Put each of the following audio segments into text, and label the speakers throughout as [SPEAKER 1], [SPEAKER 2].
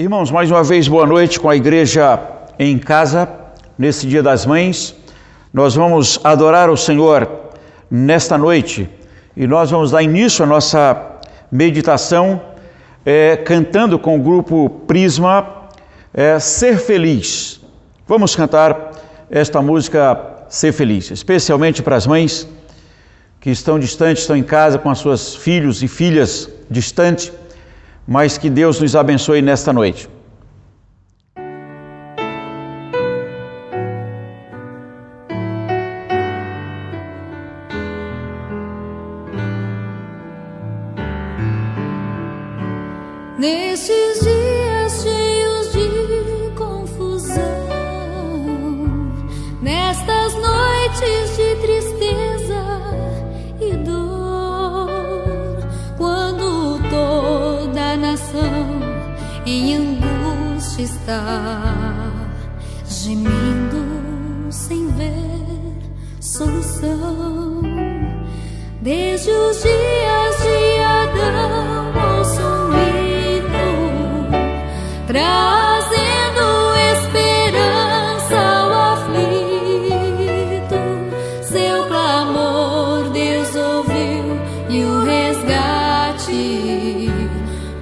[SPEAKER 1] Irmãos, mais uma vez, boa noite com a igreja em casa, nesse Dia das Mães. Nós vamos adorar o Senhor nesta noite e nós vamos dar início à nossa meditação cantando com o grupo Prisma, Ser Feliz. Vamos cantar esta música Ser Feliz, especialmente para as mães que estão distantes, estão em casa com as suas filhos e filhas distantes, mas que Deus nos abençoe nesta noite.
[SPEAKER 2] Nesses dias cheios de confusão, nestas noites de tristeza e dor, quando toda a nação em angústia está, gemendo sem ver solução, desde os dias de Adão ouço um grito, trazendo esperança ao aflito. Seu clamor Deus ouviu e o resgate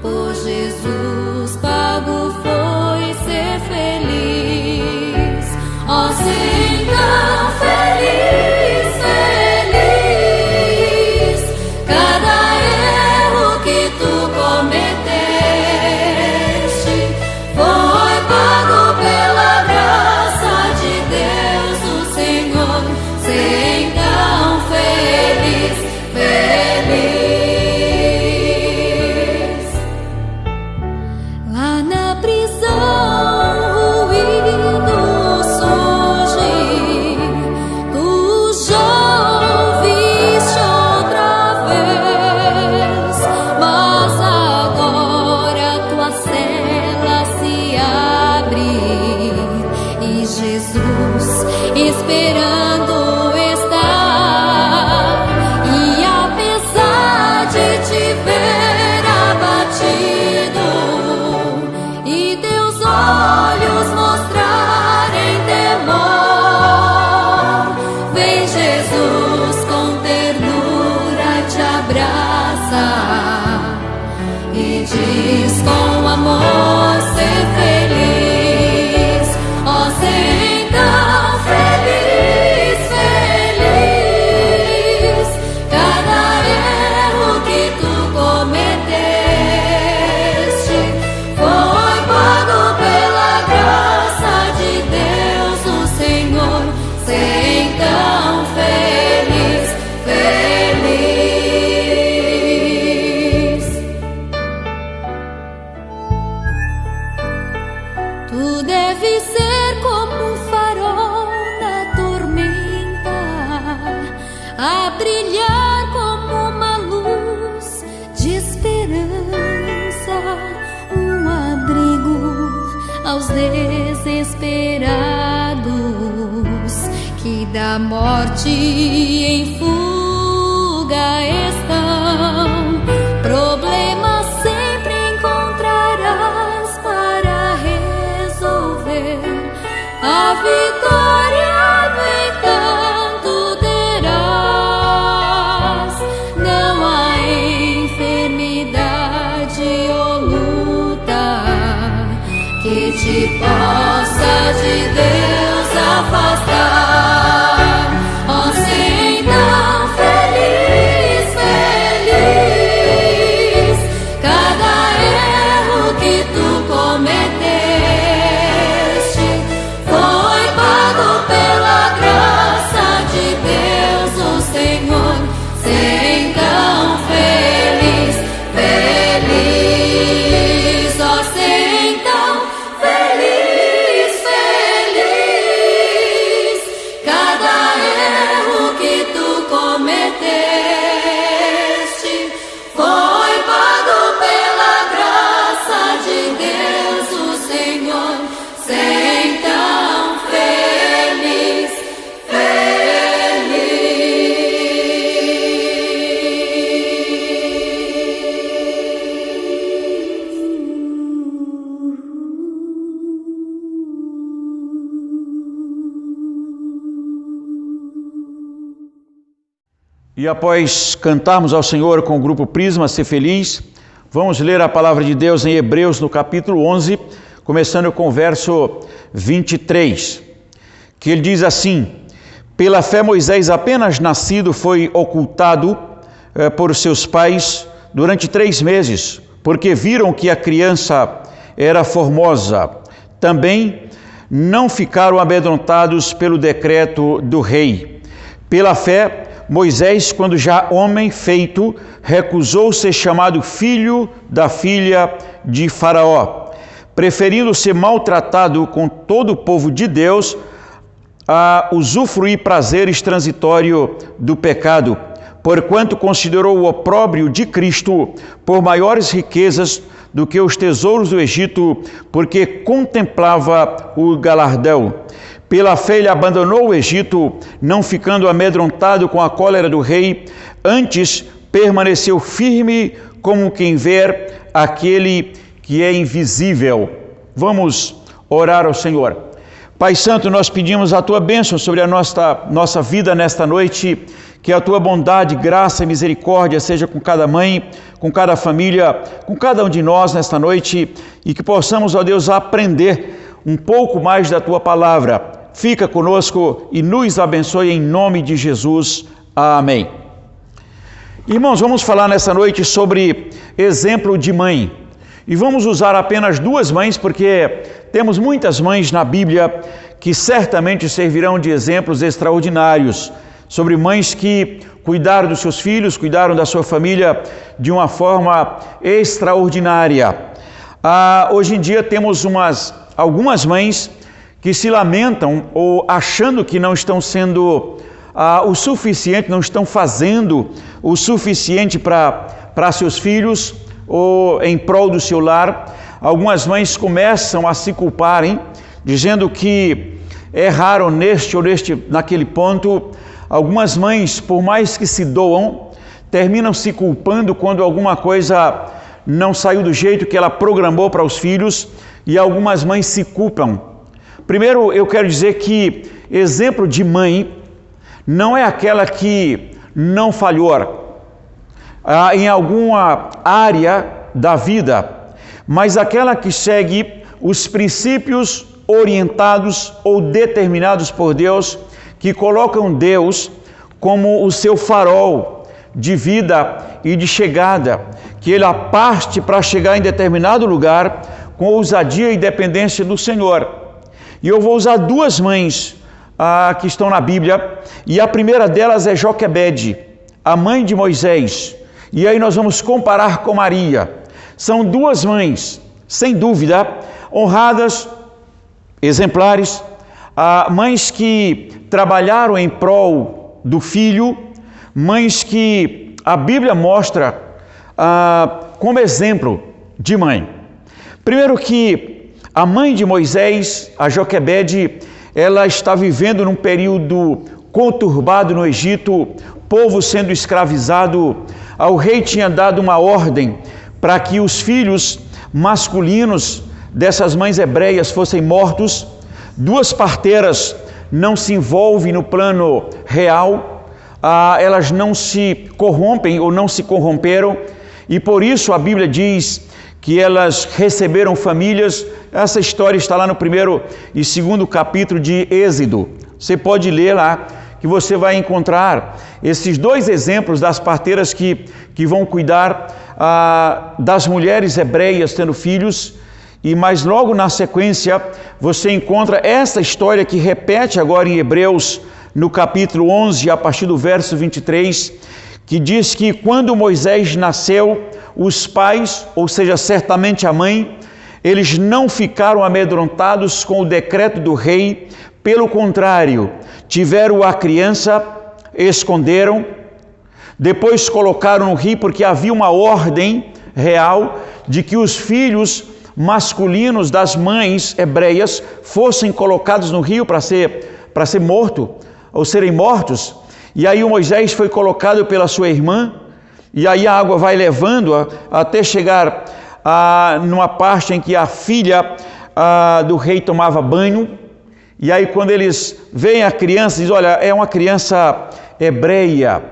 [SPEAKER 2] por Jesus pago foi ser feliz. Ó, ser tão feliz, feliz, cada erro que tu cometeste foi pago pela graça de Deus, o Senhor. Ser então feliz, feliz. Lá na prisão o ruído surge, tu já ouviste outra vez, mas agora tua cela se abre e Jesus esperando está. E apesar de te ver abatido e teus olhos mostrarem temor, vem Jesus com ternura te abraça e diz com amor: ser feliz. Ó, ser então feliz, feliz, cada erro que tu cometeste foi pago pela graça de Deus, o Senhor. Ser então feliz, feliz. Tu deves ser como um farol na tormenta, a brilhar como uma luz de esperança, um abrigo aos desesperados que da morte em fuga estão. Problemas sempre encontrarás para resolver, a vitória no entanto terás. Não há enfermidade ou luta que te possa de Deus afastar. Ó, ser então feliz, feliz,
[SPEAKER 1] E após cantarmos ao Senhor com o grupo Prisma Ser Feliz, vamos ler a palavra de Deus em Hebreus no capítulo 11, começando com o verso 23, que ele diz assim: pela fé Moisés, apenas nascido, foi ocultado por seus pais durante 3 meses, porque viram que a criança era formosa. Também não ficaram amedrontados pelo decreto do rei. Pela fé, Moisés, quando já homem feito, recusou ser chamado filho da filha de Faraó, preferindo ser maltratado com todo o povo de Deus a usufruir prazeres transitórios do pecado, porquanto considerou o opróbrio de Cristo por maiores riquezas do que os tesouros do Egito, porque contemplava o galardão. Pela fé ele abandonou o Egito, não ficando amedrontado com a cólera do rei, antes permaneceu firme como quem vê aquele que é invisível. Vamos orar ao Senhor. Pai Santo, nós pedimos a Tua bênção sobre a nossa vida nesta noite, que a Tua bondade, graça e misericórdia seja com cada mãe, com cada família, com cada um de nós nesta noite, e que possamos, ó Deus, aprender um pouco mais da Tua palavra. Fica conosco e nos abençoe em nome de Jesus. Amém. Irmãos, vamos falar nessa noite sobre exemplo de mãe. E vamos usar apenas 2 mães, porque temos muitas mães na Bíblia que certamente servirão de exemplos extraordinários, sobre mães que cuidaram dos seus filhos, cuidaram da sua família de uma forma extraordinária. Hoje em dia temos algumas mães que se lamentam ou achando que não estão sendo o suficiente, não estão fazendo o suficiente para seus filhos ou em prol do seu lar. Algumas mães começam a se culparem, dizendo que erraram neste ou naquele ponto. Algumas mães, por mais que se doam, terminam se culpando quando alguma coisa não saiu do jeito que ela programou para os filhos, e algumas mães se culpam. Primeiro, eu quero dizer que exemplo de mãe não é aquela que não falhou em alguma área da vida, mas aquela que segue os princípios orientados ou determinados por Deus, que colocam Deus como o seu farol de vida e de chegada, que ele parte para chegar em determinado lugar com ousadia e dependência do Senhor. E eu vou usar 2 mães que estão na Bíblia, e a primeira delas é Joquebede, a mãe de Moisés. E aí nós vamos comparar com Maria. São 2 mães, sem dúvida, honradas, exemplares, mães que trabalharam em prol do filho, mães que a Bíblia mostra como exemplo de mãe. Primeiro que a mãe de Moisés, a Joquebede, ela está vivendo num período conturbado no Egito, povo sendo escravizado. O rei tinha dado uma ordem para que os filhos masculinos dessas mães hebreias fossem mortos. 2 parteiras não se envolvem no plano real, elas não se corrompem ou não se corromperam, e por isso a Bíblia diz que elas receberam famílias. Essa história está lá no 1º e 2º capítulo de Êxodo. Você pode ler lá, que você vai encontrar esses 2 exemplos das parteiras que vão cuidar das mulheres hebreias tendo filhos. E mais logo na sequência você encontra essa história que repete agora em Hebreus, no capítulo 11, a partir do verso 23, que diz que quando Moisés nasceu, os pais, ou seja, certamente a mãe, eles não ficaram amedrontados com o decreto do rei, pelo contrário, tiveram a criança, esconderam, depois colocaram no rio, porque havia uma ordem real de que os filhos masculinos das mães hebreias fossem colocados no rio para ser morto, ou serem mortos. E aí o Moisés foi colocado pela sua irmã, e aí a água vai levando até chegar numa parte em que a filha do rei tomava banho. E aí quando eles veem a criança, dizem: olha, é uma criança hebreia.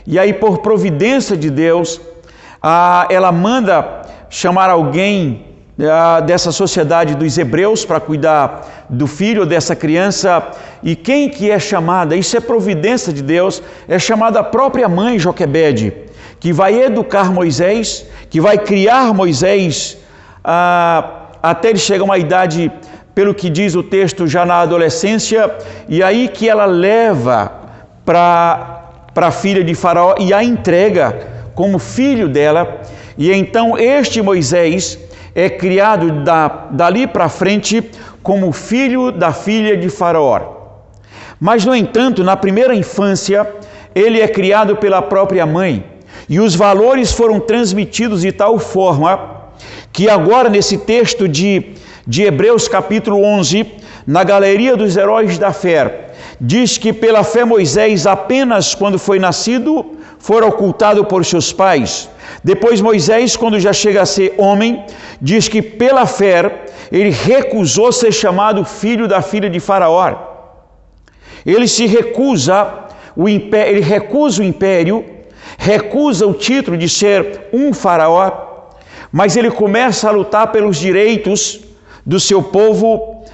[SPEAKER 1] E aí, por providência de Deus, ela manda chamar alguém dessa sociedade dos hebreus para cuidar do filho dessa criança. E quem que é chamada? Isso é providência de Deus. É chamada a própria mãe Joquebede, que vai educar Moisés, que vai criar Moisés até ele chegar a uma idade, pelo que diz o texto, já na adolescência. E aí que ela leva para a filha de Faraó e a entrega como filho dela. E então este Moisés é criado dali para frente como filho da filha de Faraó. Mas, no entanto, na primeira infância, ele é criado pela própria mãe. E os valores foram transmitidos de tal forma que agora, nesse texto de Hebreus capítulo 11, na galeria dos heróis da fé, diz que pela fé Moisés, apenas quando foi nascido, foi ocultado por seus pais. Depois Moisés, quando já chega a ser homem, diz que pela fé ele recusou ser chamado filho da filha de Faraó. Ele se recusa o império, ele recusa o império, recusa o título de ser um faraó, mas ele começa a lutar pelos direitos do seu povo.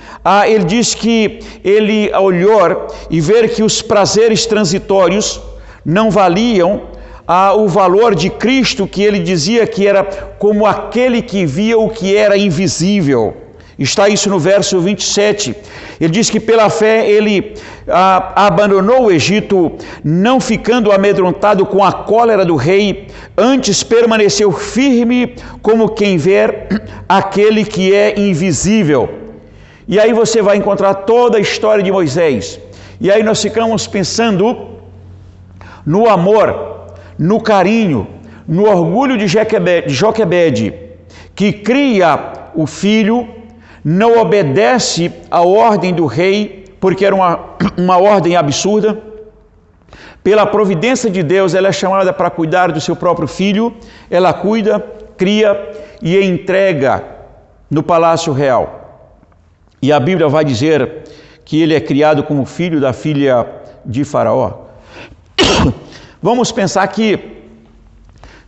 [SPEAKER 1] Ele diz que ele olhou e ver que os prazeres transitórios não valiam o valor de Cristo, que ele dizia que era como aquele que via o que era invisível. Está isso no verso 27. Ele diz que pela fé ele abandonou o Egito, não ficando amedrontado com a cólera do rei, antes permaneceu firme como quem vê aquele que é invisível. E aí você vai encontrar toda a história de Moisés. E aí nós ficamos pensando no amor, no carinho, no orgulho de Joquebede, que cria o filho, não obedece à ordem do rei, porque era uma ordem absurda. Pela providência de Deus, ela é chamada para cuidar do seu próprio filho. Ela cuida, cria e entrega no palácio real. E a Bíblia vai dizer que ele é criado como filho da filha de Faraó. Vamos pensar que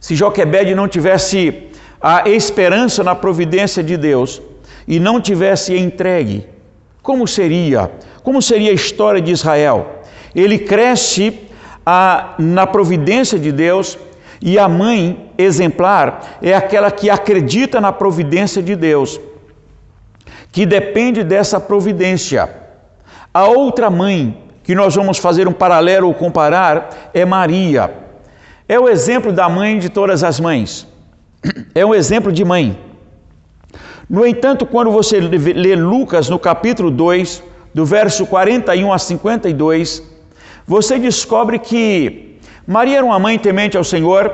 [SPEAKER 1] se Joquebede não tivesse a esperança na providência de Deus e não tivesse entregue, como seria? Como seria a história de Israel? Ele cresce na providência de Deus, e a mãe exemplar é aquela que acredita na providência de Deus, que depende dessa providência. A outra mãe, que nós vamos fazer um paralelo ou comparar, é Maria. É o exemplo da mãe de todas as mães. É um exemplo de mãe. No entanto, quando você lê Lucas no capítulo 2, do verso 41 a 52, você descobre que Maria era uma mãe temente ao Senhor,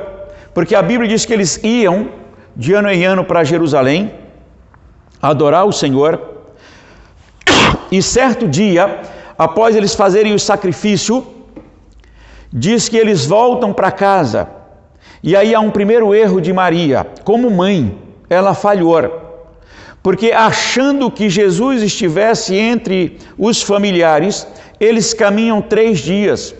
[SPEAKER 1] porque a Bíblia diz que eles iam de ano em ano para Jerusalém adorar o Senhor. E certo dia, após eles fazerem o sacrifício, diz que eles voltam para casa. E aí há um primeiro erro de Maria. Como mãe, ela falhou, porque achando que Jesus estivesse entre os familiares, eles caminham 3 dias.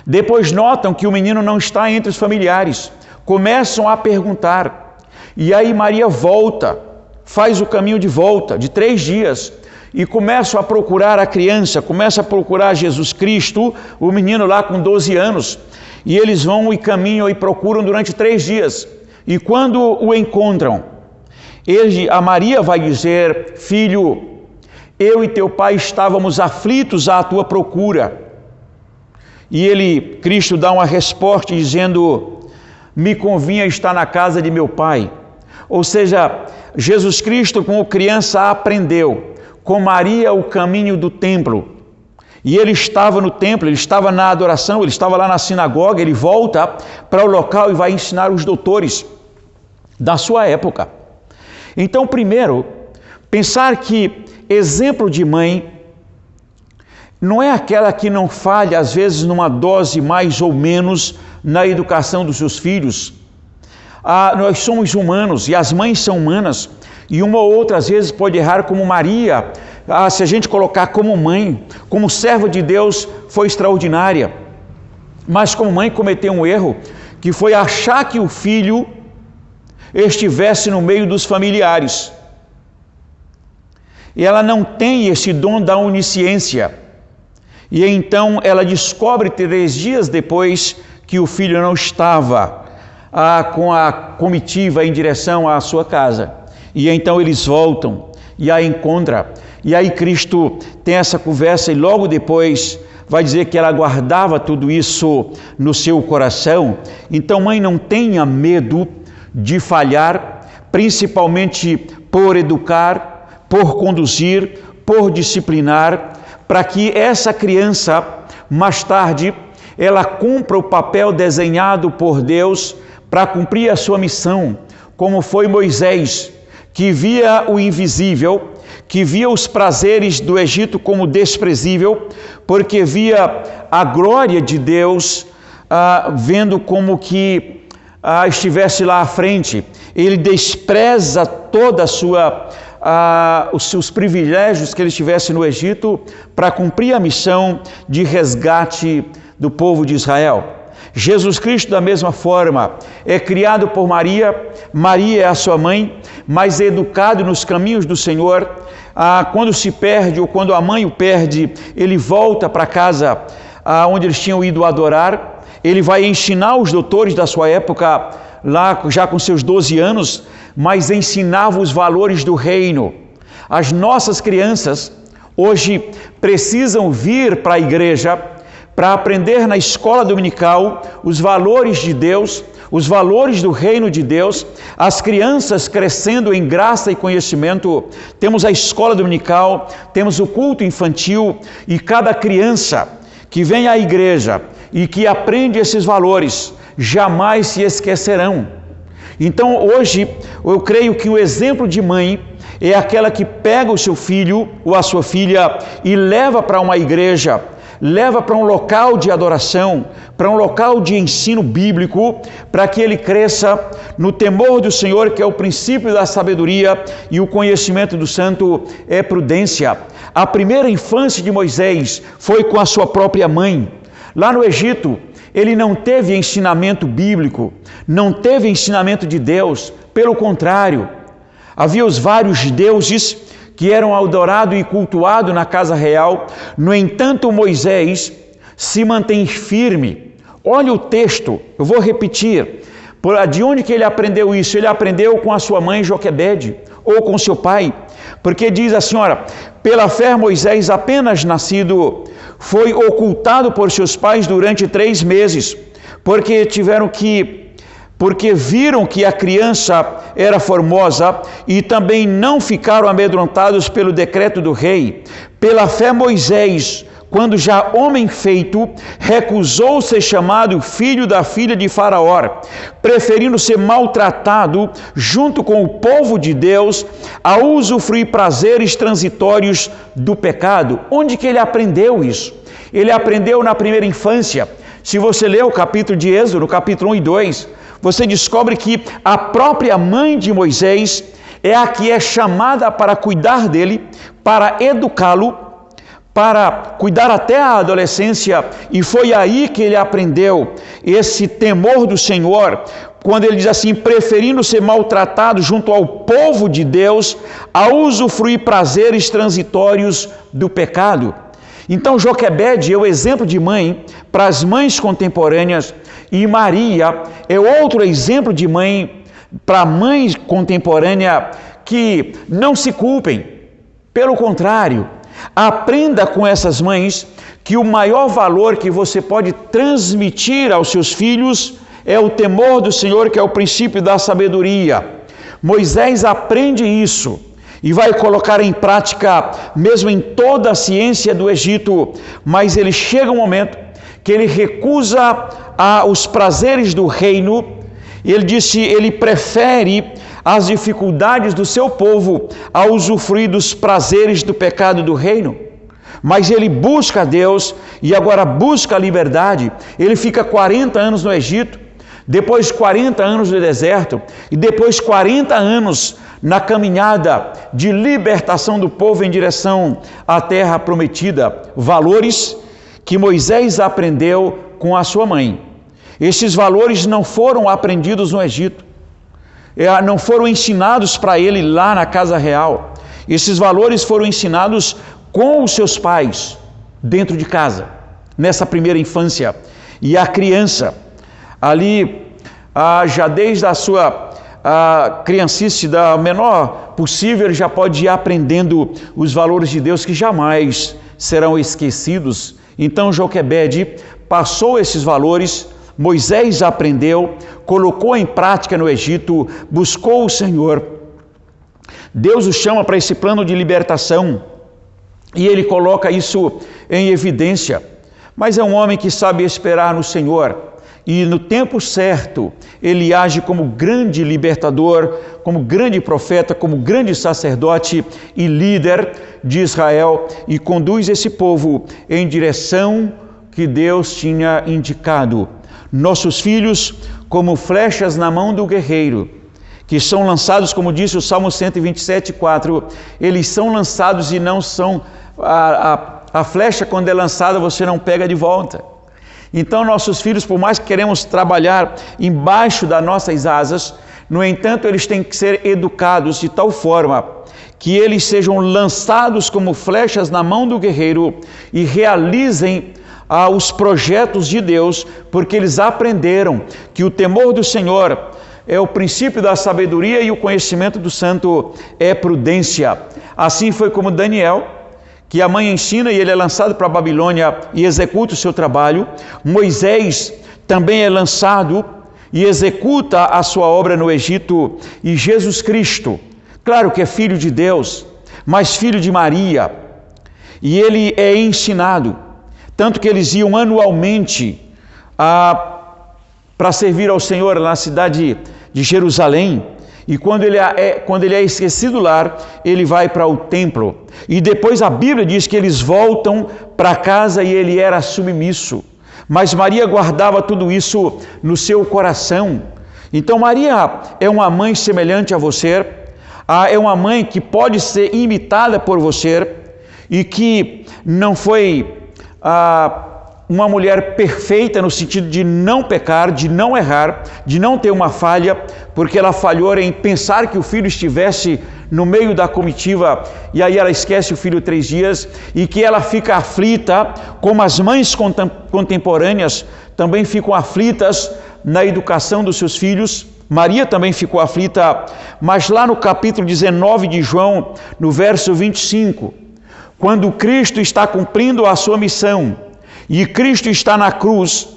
[SPEAKER 1] Depois notam que o menino não está entre os familiares. Começam a perguntar. E aí Maria volta, faz o caminho de volta de 3 dias. E começam a procurar a criança, começam a procurar Jesus Cristo, o menino lá com 12 anos. E eles vão e caminham e procuram durante 3 dias. E quando o encontram, a Maria vai dizer: filho, eu e teu pai estávamos aflitos à tua procura. E Cristo dá uma resposta dizendo: me convinha estar na casa de meu pai. Ou seja, Jesus Cristo, como criança, aprendeu com Maria o caminho do templo. E ele estava no templo, ele estava na adoração, ele estava lá na sinagoga. Ele volta para o local e vai ensinar os doutores da sua época. Então, primeiro, pensar que exemplo de mãe não é aquela que não falha, às vezes, numa dose mais ou menos na educação dos seus filhos. Nós somos humanos e as mães são humanas, e uma ou outra, às vezes, pode errar como Maria. Se a gente colocar como mãe, como serva de Deus, foi extraordinária. mas como mãe cometeu um erro, que foi achar que o filho estivesse no meio dos familiares. E ela não tem esse dom da onisciência. E então ela descobre 3 dias depois que o filho não estava com a comitiva em direção à sua casa. E então eles voltam e a encontram. E aí Cristo tem essa conversa e logo depois vai dizer que ela guardava tudo isso no seu coração. Então, mãe, não tenha medo de falhar, principalmente por educar, por conduzir, por disciplinar, para que essa criança, mais tarde, ela cumpra o papel desenhado por Deus para cumprir a sua missão, como foi Moisés, que via o invisível, que via os prazeres do Egito como desprezível, porque via a glória de Deus, vendo como que estivesse lá à frente. Ele despreza toda os seus privilégios que ele tivesse no Egito para cumprir a missão de resgate do povo de Israel. Jesus Cristo, da mesma forma, é criado por Maria, Maria é a sua mãe, mas é educado nos caminhos do Senhor. Quando se perde ou quando a mãe o perde, ele volta para casa onde eles tinham ido adorar. Ele vai ensinar os doutores da sua época, lá já com seus 12 anos, mas ensinava os valores do reino. As nossas crianças hoje precisam vir para a igreja para aprender na escola dominical os valores de Deus, os valores do reino de Deus. As crianças crescendo em graça e conhecimento, temos a escola dominical, temos o culto infantil, e cada criança que vem à igreja e que aprende esses valores, jamais se esquecerão. Então hoje, eu creio que o exemplo de mãe é aquela que pega o seu filho ou a sua filha e leva para uma igreja, leva para um local de adoração, para um local de ensino bíblico, para que ele cresça no temor do Senhor, que é o princípio da sabedoria, e o conhecimento do santo é prudência. A primeira infância de Moisés foi com a sua própria mãe. Lá no Egito, ele não teve ensinamento bíblico, não teve ensinamento de Deus, pelo contrário, havia os vários deuses que eram adorados e cultuados na casa real. No entanto, Moisés se mantém firme. Olha o texto, eu vou repetir. De onde que ele aprendeu isso? Ele aprendeu com a sua mãe Joquebede, ou com seu pai, porque diz a senhora: pela fé Moisés, apenas nascido, foi ocultado por seus pais durante 3 meses, porque viram que a criança era formosa, e também não ficaram amedrontados pelo decreto do rei. Pela fé Moisés, quando já homem feito, recusou ser chamado filho da filha de Faraó, preferindo ser maltratado junto com o povo de Deus, a usufruir prazeres transitórios do pecado. Onde que ele aprendeu isso? Ele aprendeu na primeira infância. Se você ler o capítulo de Êxodo, no capítulo 1 e 2, você descobre que a própria mãe de Moisés é a que é chamada para cuidar dele, para educá-lo, para cuidar até a adolescência, e foi aí que ele aprendeu esse temor do Senhor, quando ele diz assim: preferindo ser maltratado junto ao povo de Deus, a usufruir prazeres transitórios do pecado. Então Joquebede é o exemplo de mãe para as mães contemporâneas, e Maria é outro exemplo de mãe para a mãe contemporânea. Que não se culpem, pelo contrário, aprenda com essas mães que o maior valor que você pode transmitir aos seus filhos é o temor do Senhor, que é o princípio da sabedoria. Moisés aprende isso e vai colocar em prática mesmo em toda a ciência do Egito, mas ele chega um momento que ele recusa os prazeres do reino. Ele prefere as dificuldades do seu povo a usufruir dos prazeres do pecado do reino. Mas ele busca a Deus e agora busca a liberdade. Ele fica 40 anos no Egito, depois 40 anos no deserto, e depois 40 anos na caminhada de libertação do povo em direção à terra prometida. Valores que Moisés aprendeu com a sua mãe. Esses valores não foram aprendidos no Egito, não foram ensinados para ele lá na casa real. Esses valores foram ensinados com os seus pais, dentro de casa, nessa primeira infância. E a criança, ali, já desde a sua criancice, da menor possível, ele já pode ir aprendendo os valores de Deus que jamais serão esquecidos. Então Joquebede passou esses valores, Moisés aprendeu, colocou em prática no Egito, buscou o Senhor. Deus o chama para esse plano de libertação e ele coloca isso em evidência. Mas é um homem que sabe esperar no Senhor e no tempo certo ele age como grande libertador, como grande profeta, como grande sacerdote e líder de Israel e conduz esse povo em direção que Deus tinha indicado. Nossos filhos, como flechas na mão do guerreiro, que são lançados, como disse o Salmo 127:4, eles são lançados e não são... A flecha, quando é lançada, você não pega de volta. Então, nossos filhos, por mais que queremos trabalhar embaixo das nossas asas, no entanto, eles têm que ser educados de tal forma que eles sejam lançados como flechas na mão do guerreiro e realizem os projetos de Deus, porque eles aprenderam que o temor do Senhor é o princípio da sabedoria e o conhecimento do santo é prudência. Assim foi como Daniel, que a mãe ensina e ele é lançado para a Babilônia e executa o seu trabalho. Moisés também é lançado e executa a sua obra no Egito. E Jesus Cristo, claro que é filho de Deus, mas filho de Maria, e ele é ensinado, tanto que eles iam anualmente para servir ao Senhor na cidade de Jerusalém. E quando ele é esquecido lá, ele vai para o templo. E depois a Bíblia diz que eles voltam para casa e ele era submisso. Mas Maria guardava tudo isso no seu coração. Então Maria é uma mãe semelhante a você, é uma mãe que pode ser imitada por você e que não foi uma mulher perfeita no sentido de não pecar, de não errar, de não ter uma falha, porque ela falhou em pensar que o filho estivesse no meio da comitiva e aí ela esquece o filho 3 dias e que ela fica aflita, como as mães contemporâneas também ficam aflitas na educação dos seus filhos. Maria também ficou aflita, mas lá no capítulo 19 de João, no verso 25, quando Cristo está cumprindo a sua missão e Cristo está na cruz,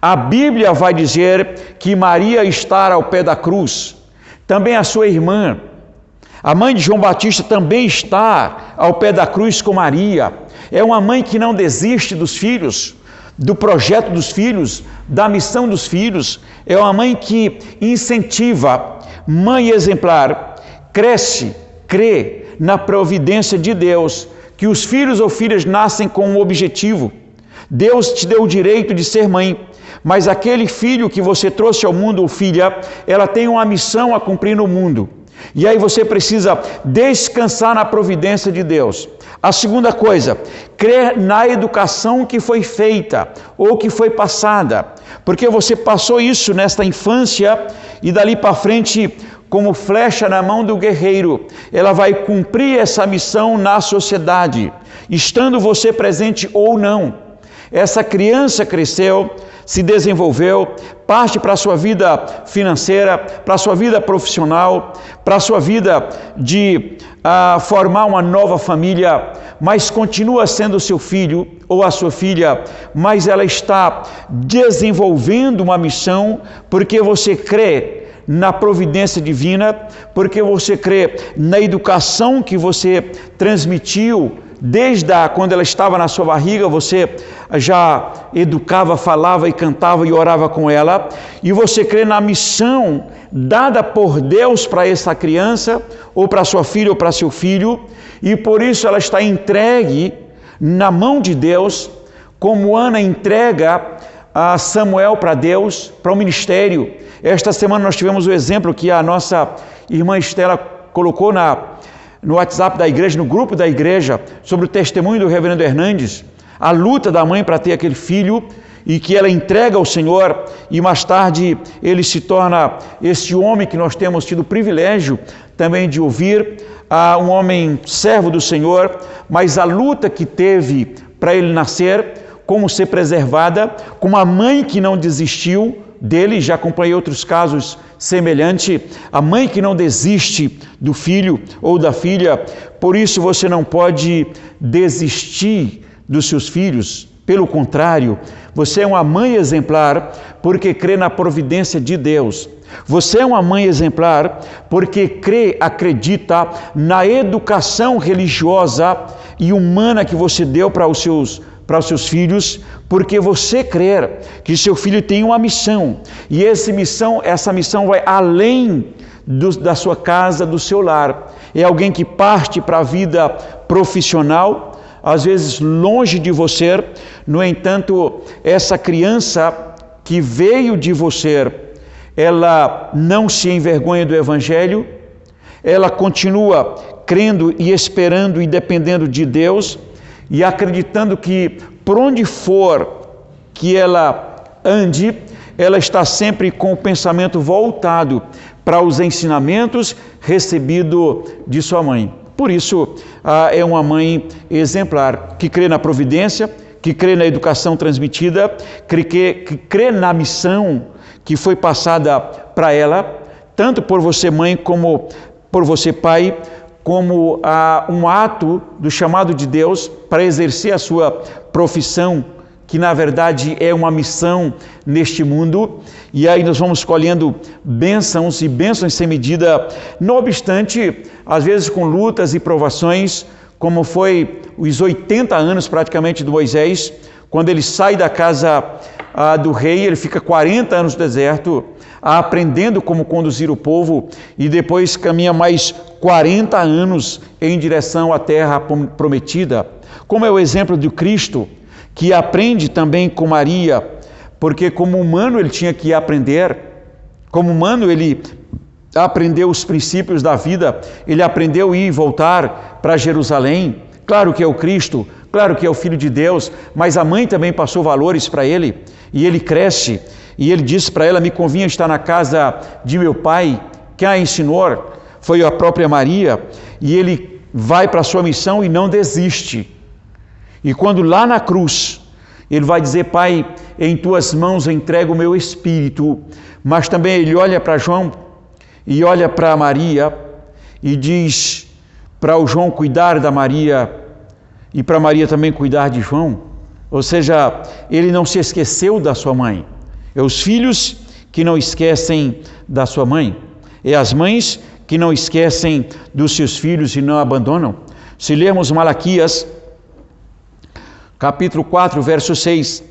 [SPEAKER 1] a Bíblia vai dizer que Maria está ao pé da cruz. Também a sua irmã, a mãe de João Batista, também está ao pé da cruz com Maria. É uma mãe que não desiste dos filhos, do projeto dos filhos, da missão dos filhos. É uma mãe que incentiva, mãe exemplar, cresce, crê na providência de Deus, que os filhos ou filhas nascem com um objetivo. Deus te deu o direito de ser mãe, mas aquele filho que você trouxe ao mundo, ou filha, ela tem uma missão a cumprir no mundo. E aí você precisa descansar na providência de Deus. A segunda coisa, crer na educação que foi feita ou que foi passada, porque você passou isso nesta infância e dali para frente, como flecha na mão do guerreiro, ela vai cumprir essa missão na sociedade, estando você presente ou não. Essa criança cresceu, se desenvolveu, parte para a sua vida financeira, para a sua vida profissional, para a sua vida de formar uma nova família, mas continua sendo seu filho ou a sua filha, mas ela está desenvolvendo uma missão porque você crê na providência divina, porque você crê na educação que você transmitiu. Desde quando ela estava na sua barriga, você já educava, falava e cantava e orava com ela. E você crê na missão dada por Deus para essa criança, ou para sua filha, ou para seu filho. E por isso ela está entregue na mão de Deus, como Ana entrega a Samuel para Deus, para o ministério. Esta semana nós tivemos o exemplo que a nossa irmã Estela colocou no WhatsApp da igreja, no grupo da igreja, sobre o testemunho do reverendo Hernandes, a luta da mãe para ter aquele filho, e que ela entrega ao Senhor, e mais tarde ele se torna este homem que nós temos tido o privilégio também de ouvir, um homem servo do Senhor, mas a luta que teve para ele nascer, como ser preservada, com uma mãe que não desistiu dele. Já acompanhei outros casos semelhantes, a mãe que não desiste do filho ou da filha. Por isso você não pode desistir dos seus filhos, pelo contrário, você é uma mãe exemplar porque crê na providência de Deus. Você é uma mãe exemplar porque crê, acredita na educação religiosa e humana que você deu para os seus filhos, porque você crê que seu filho tem uma missão, e essa missão vai além da sua casa, do seu lar. É alguém que parte para a vida profissional, às vezes longe de você. No entanto, essa criança que veio de você, ela não se envergonha do Evangelho, ela continua crendo e esperando e dependendo de Deus, e acreditando que por onde for que ela ande, ela está sempre com o pensamento voltado para os ensinamentos recebidos de sua mãe. Por isso, é uma mãe exemplar, que crê na providência, que crê na educação transmitida, que crê na missão que foi passada para ela, tanto por você mãe como por você pai, como um ato do chamado de Deus para exercer a sua profissão, que na verdade é uma missão neste mundo. E aí nós vamos colhendo bênçãos e bênçãos sem medida, não obstante, às vezes com lutas e provações, como foi os 80 anos praticamente do Moisés, quando ele sai da casa do rei, ele fica 40 anos no deserto, aprendendo como conduzir o povo, e depois caminha mais 40 anos em direção à terra prometida. Como é o exemplo de Cristo, que aprende também com Maria, porque como humano ele tinha que aprender, como humano ele aprendeu os princípios da vida, ele aprendeu a ir e voltar para Jerusalém. Claro que é o Cristo, claro que é o Filho de Deus, mas a mãe também passou valores para ele, e ele cresce, e ele disse para ela: me convinha estar na casa de meu pai. Quem a ensinou foi a própria Maria, e ele vai para a sua missão e não desiste. E quando lá na cruz, ele vai dizer: Pai, em tuas mãos eu entrego o meu espírito. Mas também ele olha para João e olha para Maria e diz para o João cuidar da Maria e para Maria também cuidar de João. Ou seja, ele não se esqueceu da sua mãe. É os filhos que não esquecem da sua mãe. É as mães que não esquecem dos seus filhos e não abandonam. Se lermos Malaquias, capítulo 4, verso 6,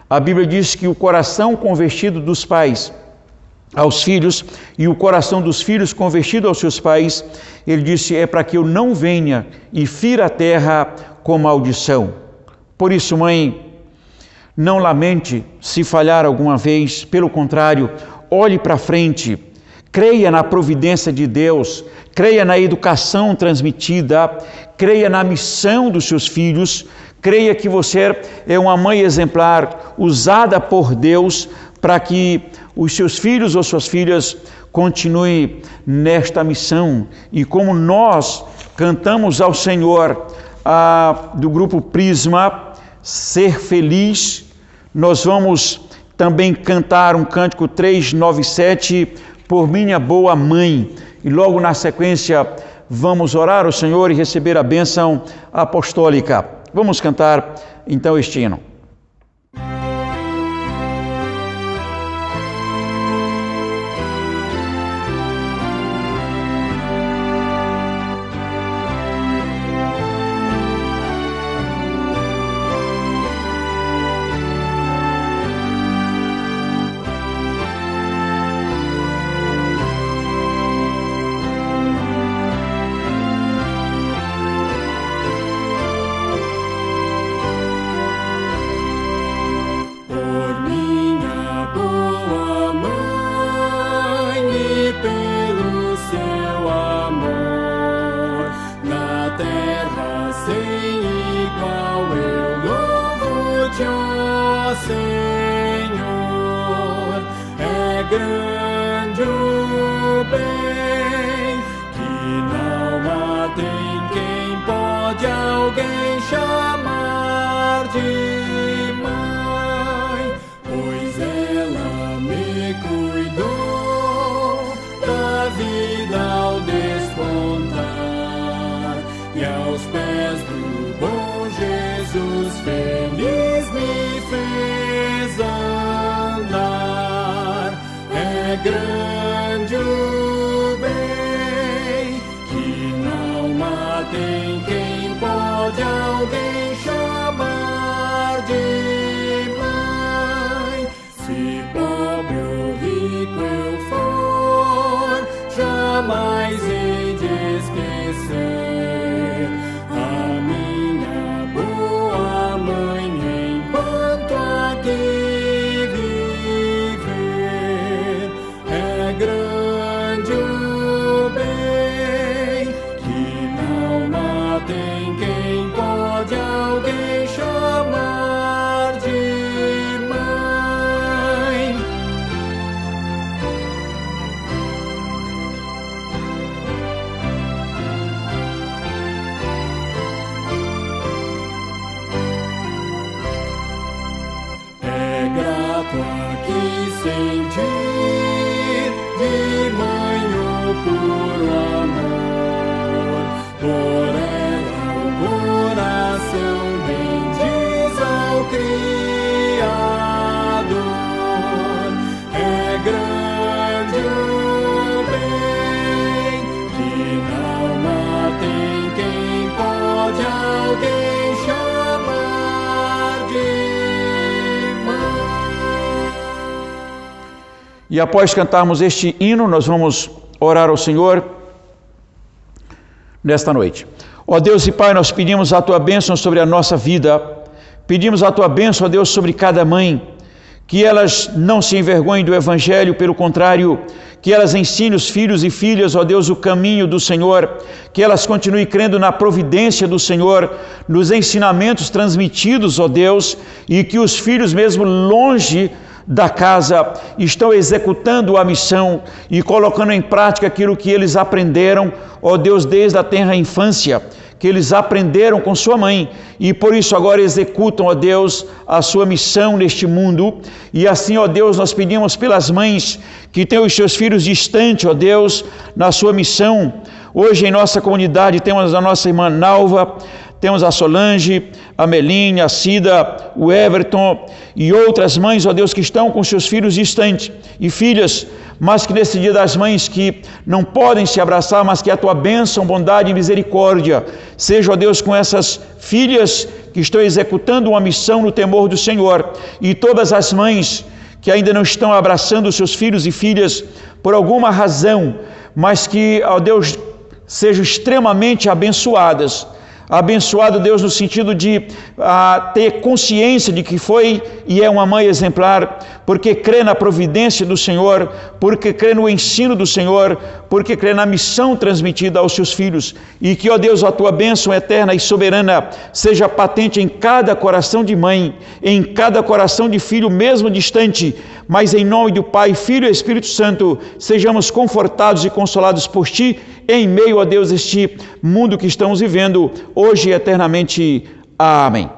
[SPEAKER 1] a Bíblia diz que o coração convertido dos pais aos filhos e o coração dos filhos convertido aos seus pais, ele disse, é para que eu não venha e fira a terra com maldição. Por isso, mãe, não lamente se falhar alguma vez, pelo contrário, olhe para frente, creia na providência de Deus, creia na educação transmitida, creia na missão dos seus filhos, creia que você é uma mãe exemplar, usada por Deus para que os seus filhos ou suas filhas continuem nesta missão. E como nós cantamos ao Senhor do grupo Prisma, Ser Feliz, nós vamos também cantar um cântico 397, Por Minha Boa Mãe. E logo na sequência vamos orar ao Senhor e receber a bênção apostólica. Vamos cantar então este hino.
[SPEAKER 3] grande o bem, que não há tem quem pode alguém chamar de mãe, pois ela me cuidou da vida ao despontar, e aos pés do bom Jesus feliz me fez andar. É grande o bem, que não há tem quem pode alguém chamar de mãe. Se pobre ou rico eu for, jamais hei de esquecer a minha boa mãe enquanto aqui viver. É grande o bem, que não há tem quem pode alguém chamar de mãe. É grato aqui sentir de mãe o puro amor, por ela o coração bendiz ao Criador. É grande o bem, que não há tem quem pode alguém chamar de mãe.
[SPEAKER 1] E após cantarmos este hino, nós vamos orar ao Senhor nesta noite. Ó Deus e Pai, nós pedimos a Tua bênção sobre a nossa vida, pedimos a Tua bênção, ó Deus, sobre cada mãe, que elas não se envergonhem do Evangelho, pelo contrário, que elas ensinem os filhos e filhas, ó Deus, o caminho do Senhor, que elas continuem crendo na providência do Senhor, nos ensinamentos transmitidos, ó Deus, e que os filhos mesmo longe da casa estão executando a missão e colocando em prática aquilo que eles aprenderam, ó Deus, desde a tenra infância, que eles aprenderam com sua mãe e por isso agora executam, ó Deus, a sua missão neste mundo. E assim, ó Deus, nós pedimos pelas mães que têm os seus filhos distantes, ó Deus, na sua missão. Hoje em nossa comunidade temos a nossa irmã Nalva, temos a Solange, a Melinha, a Cida, o Everton e outras mães, ó Deus, que estão com seus filhos distantes e filhas, mas que nesse dia das mães que não podem se abraçar, mas que a Tua bênção, bondade e misericórdia seja, ó Deus, com essas filhas que estão executando uma missão no temor do Senhor, e todas as mães que ainda não estão abraçando os seus filhos e filhas por alguma razão, mas que, ó Deus, sejam extremamente abençoadas. Abençoado, Deus, no sentido de ter consciência de que foi e é uma mãe exemplar, porque crê na providência do Senhor, porque crê no ensino do Senhor, porque crê na missão transmitida aos seus filhos. E que, ó Deus, a Tua bênção eterna e soberana seja patente em cada coração de mãe, em cada coração de filho, mesmo distante, mas em nome do Pai, Filho e Espírito Santo, sejamos confortados e consolados por Ti, em meio a Deus este mundo que estamos vivendo, hoje e eternamente. Amém.